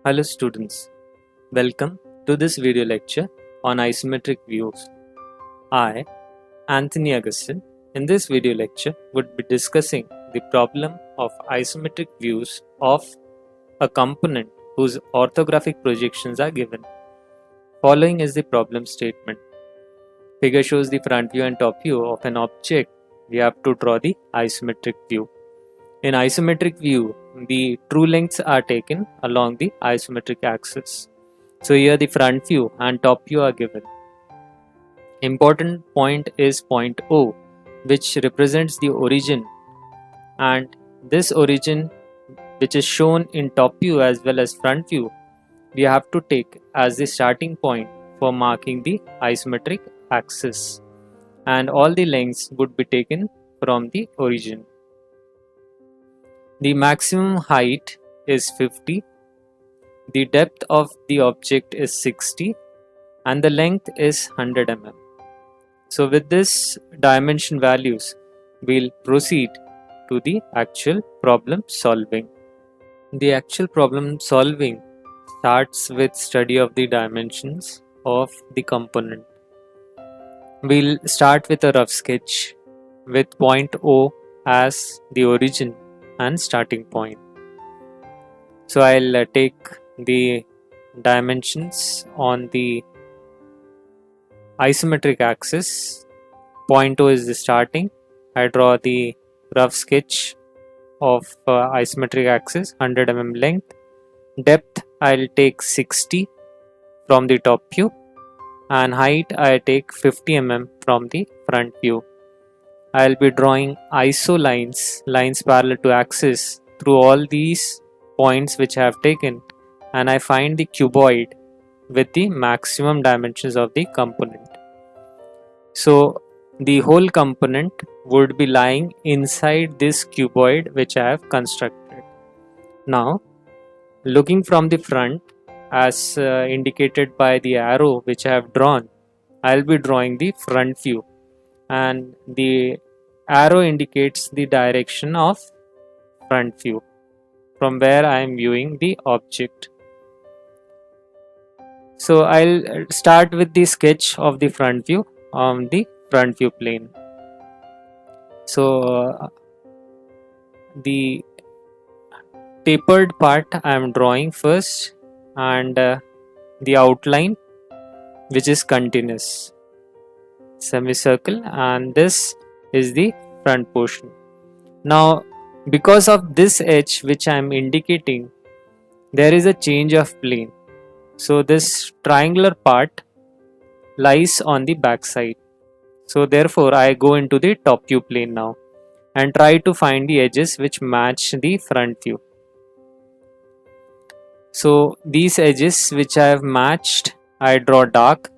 Hello students, welcome to this video lecture on isometric views. I, Anthony Augustine, in this video lecture would be discussing the problem of isometric views of a component whose orthographic projections are given. Following is the problem statement. Figure shows the front view and top view of an object. We have to draw the isometric view. In isometric view, the true lengths are taken along the isometric axis. So here the front view and top view are given. Important point is point O, which represents the origin, and this origin, which is shown in top view as well as front view, we have to take as the starting point for marking the isometric axis, and all the lengths would be taken from the origin. The maximum height is 50, the depth of the object is 60, and the length is 100 mm. So with this dimension values, we'll proceed to the actual problem solving. The actual problem solving starts with study of the dimensions of the component. We'll start with a rough sketch with point O as the origin and starting point. So I'll take the dimensions on the isometric axis. Point O is the starting. I draw the rough sketch of isometric axis, 100 mm length. Depth I'll take 60 from the top view, and height I take 50 mm from the front view. I'll be drawing iso lines parallel to axis through all these points which I have taken, and I find the cuboid with the maximum dimensions of the component. So the whole component would be lying inside this cuboid which I have constructed. Now, looking from the front, as indicated by the arrow which I have drawn, I'll be drawing the front view, and the arrow indicates the direction of front view from where I am viewing the object. So I'll start with the sketch of the front view on the front view plane. So the tapered part I am drawing first, and the outline which is continuous semicircle, and this is the front portion. Now, because of this edge which I am indicating, there is a change of plane. So this triangular part lies on the back side. So therefore I go into the top view plane now and try to find the edges which match the front view. So these edges which I have matched, I draw dark,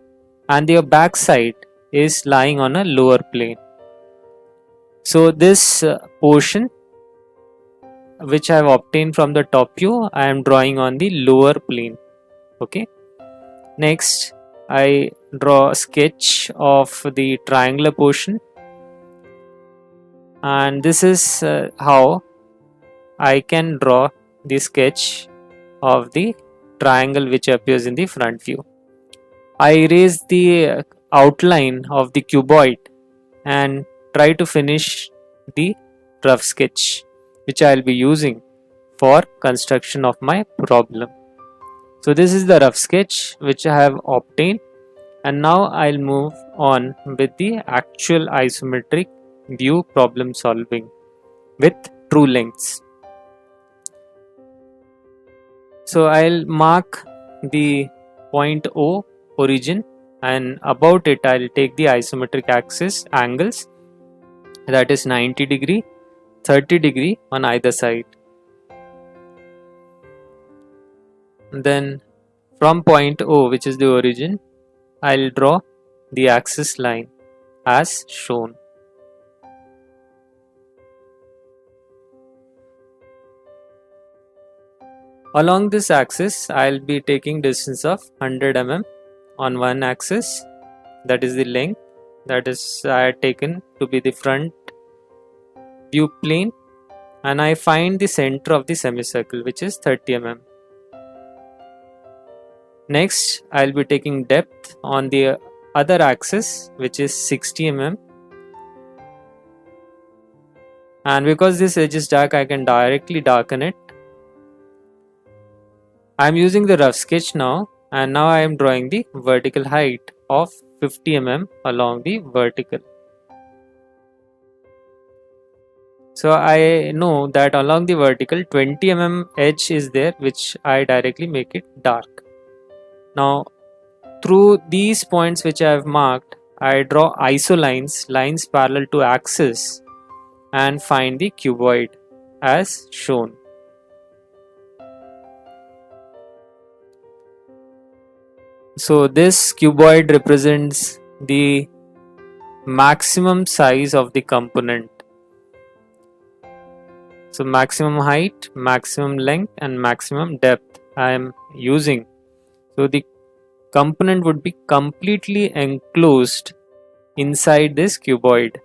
and the back side is lying on a lower plane. So this portion which I have obtained from the top view, I am drawing on the lower plane. Okay. Next, I draw a sketch of the triangular portion, and this is how I can draw the sketch of the triangle which appears in the front view. I erase the outline of the cuboid and try to finish the rough sketch which I will be using for construction of my problem. So this is the rough sketch which I have obtained, and now I'll move on with the actual isometric view problem solving with true lengths. So I'll mark the point O origin, and about it I'll take the isometric axis angles, that is 90 degree, 30 degree on either side. Then from point O, which is the origin, I'll draw the axis line as shown. Along this axis, I'll be taking distance of 100 mm on one axis, that is the length, that is I had taken to be the front view plane, and I find the center of the semicircle which is 30 mm. Next, I'll be taking depth on the other axis, which is 60 mm. And because this edge is dark, I can directly darken it. I'm using the rough sketch now, and now I am drawing the vertical height of 50 mm along the vertical. So I know that along the vertical 20 mm edge is there, which I directly make it dark. Now through these points which I have marked, I draw isolines, lines parallel to axis, and find the cuboid as shown. So this cuboid represents the maximum size of the component. So maximum height, maximum length, and maximum depth I am using. So the component would be completely enclosed inside this cuboid.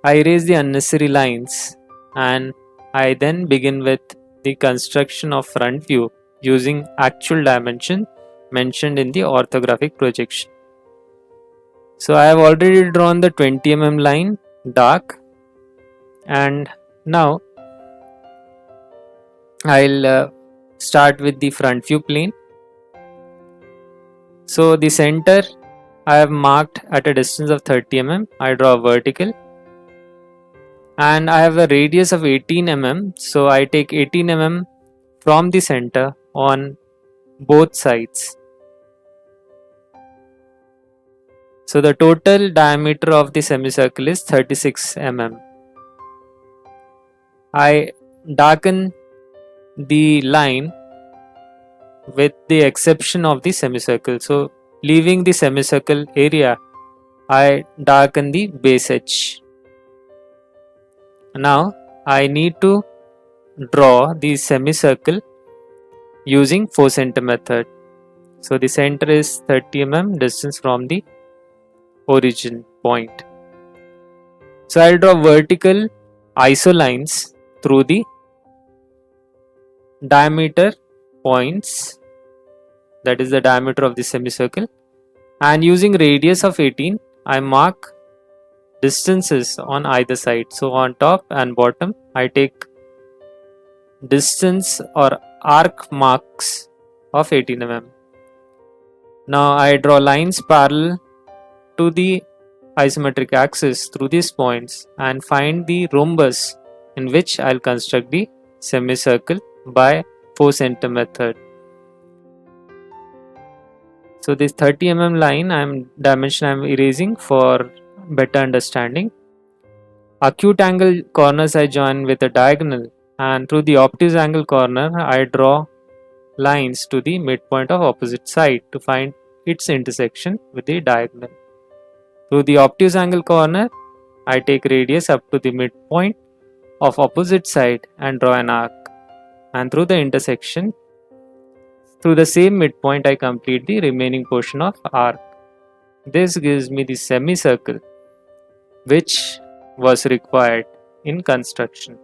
I erase the unnecessary lines and I then begin with the construction of front view using actual dimension mentioned in the orthographic projection. So I have already drawn the 20 mm line dark, and now I'll start with the front view plane. So the center I have marked at a distance of 30 mm. I draw a vertical, and I have a radius of 18 mm. So I take 18 mm from the center on both sides. So the total diameter of the semicircle is 36 mm. I darken the line with the exception of the semicircle. So leaving the semicircle area, I darken the base edge. Now I need to draw the semicircle using 4 cm method. So the center is 30 mm distance from the origin point. So I'll draw vertical isolines through the diameter points, that is the diameter of the semicircle, and using radius of 18 I mark distances on either side. So on top and bottom I take distance or arc marks of 18 mm. Now I draw lines parallel to the isometric axis through these points and find the rhombus in which I'll construct the semicircle by 4 cm method. So this 30 mm line dimension I am erasing for better understanding. Acute angle corners I join with a diagonal, and through the obtuse angle corner I draw lines to the midpoint of opposite side to find its intersection with the diagonal. Through the obtuse angle corner I take radius up to the midpoint of opposite side and draw an arc, and through the intersection through the same midpoint I complete the remaining portion of arc. This gives me the semicircle which was required in construction.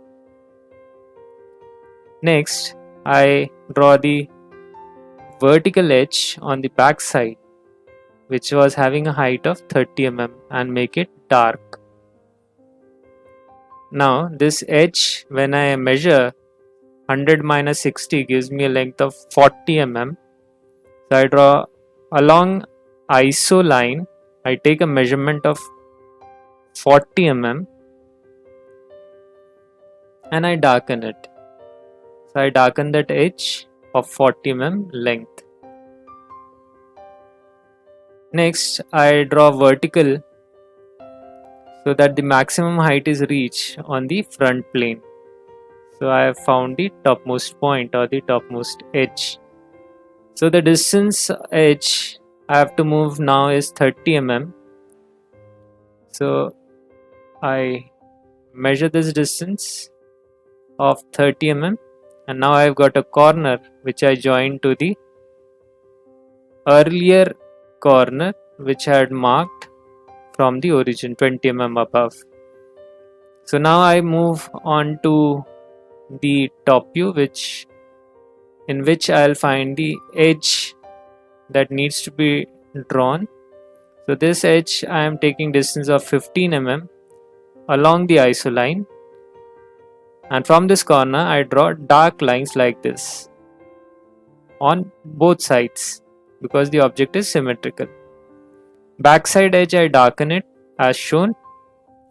Next, I draw the vertical edge on the back side which was having a height of 30 mm and make it dark. Now this edge, when I measure 100 minus 60, gives me a length of 40 mm. So I draw along ISO line, I take a measurement of 40 mm and I darken it. So I darken that edge of 40 mm length. Next, I draw vertical so that the maximum height is reached on the front plane. So I have found the topmost point or the topmost edge. So the distance edge I have to move now is 30 mm. So I measure this distance of 30 mm, and now I have got a corner which I join to the earlier corner which I had marked from the origin 20 mm above. So now I move on to the top view, which in which I'll find the edge that needs to be drawn. So this edge I am taking distance of 15 mm along the isoline, and from this corner I draw dark lines like this on both sides because the object is symmetrical. Backside edge I darken it as shown,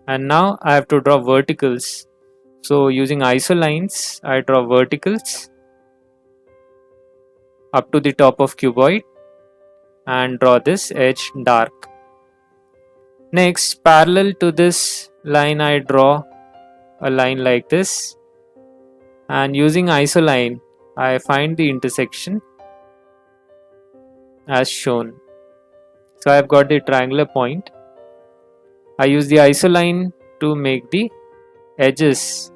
and now I have to draw verticals. So using isolines I draw verticals up to the top of cuboid and draw this edge dark. Next, parallel to this line I draw a line like this, and using isoline I find the intersection as shown. So I have got the triangular point. I use the isoline to make the edges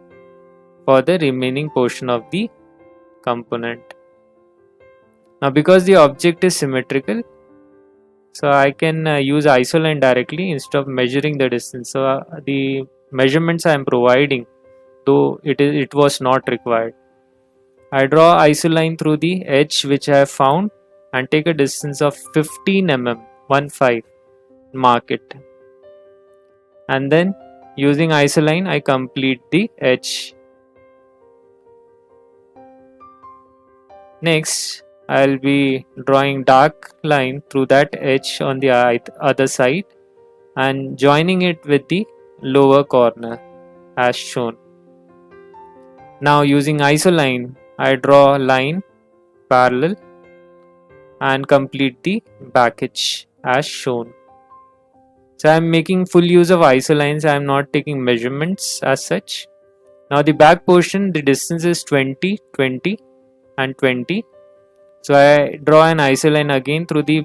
for the remaining portion of the component. Now because the object is symmetrical, so I can use isoline directly instead of measuring the distance. So the measurements I am providing, though it was not required. I draw isoline through the edge which I have found and take a distance of 15 mm, mark it. And then using isoline I complete the edge. Next, I'll be drawing dark line through that edge on the other side and joining it with the lower corner as shown. Now using isoline I draw a line parallel and complete the back edge as shown. So I am making full use of isolines. I am not taking measurements as such. Now the back portion, the distance is 20, 20 and 20. So I draw an isoline again through the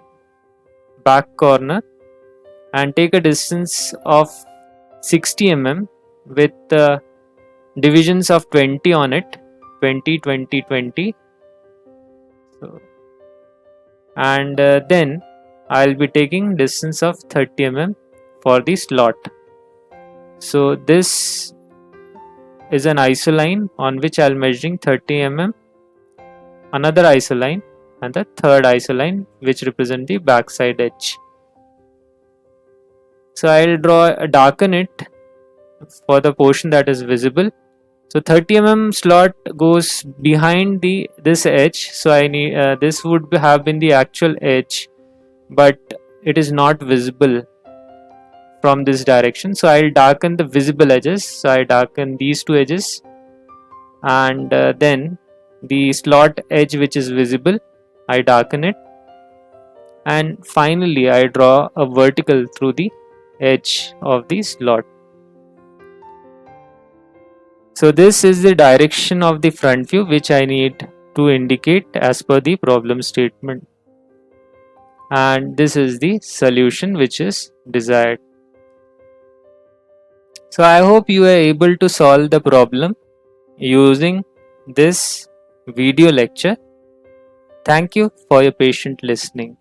back corner and take a distance of 60 mm with divisions of 20 on it, 20, 20, 20. So, and then I'll be taking distance of 30 mm for the slot. So this is an isoline on which I'll measuring 30 mm, another isoline and the third isoline which represent the backside edge. So I'll darken it for the portion that is visible. So 30 mm slot goes behind this edge, so I need this would have been the actual edge, but it is not visible from this direction. So I'll darken the visible edges. So I darken these two edges, and then the slot edge which is visible I darken it, and finally I draw a vertical through the edge of the slot. So this is the direction of the front view which I need to indicate as per the problem statement, and this is the solution which is desired. So I hope you are able to solve the problem using this video lecture. Thank you for your patient listening.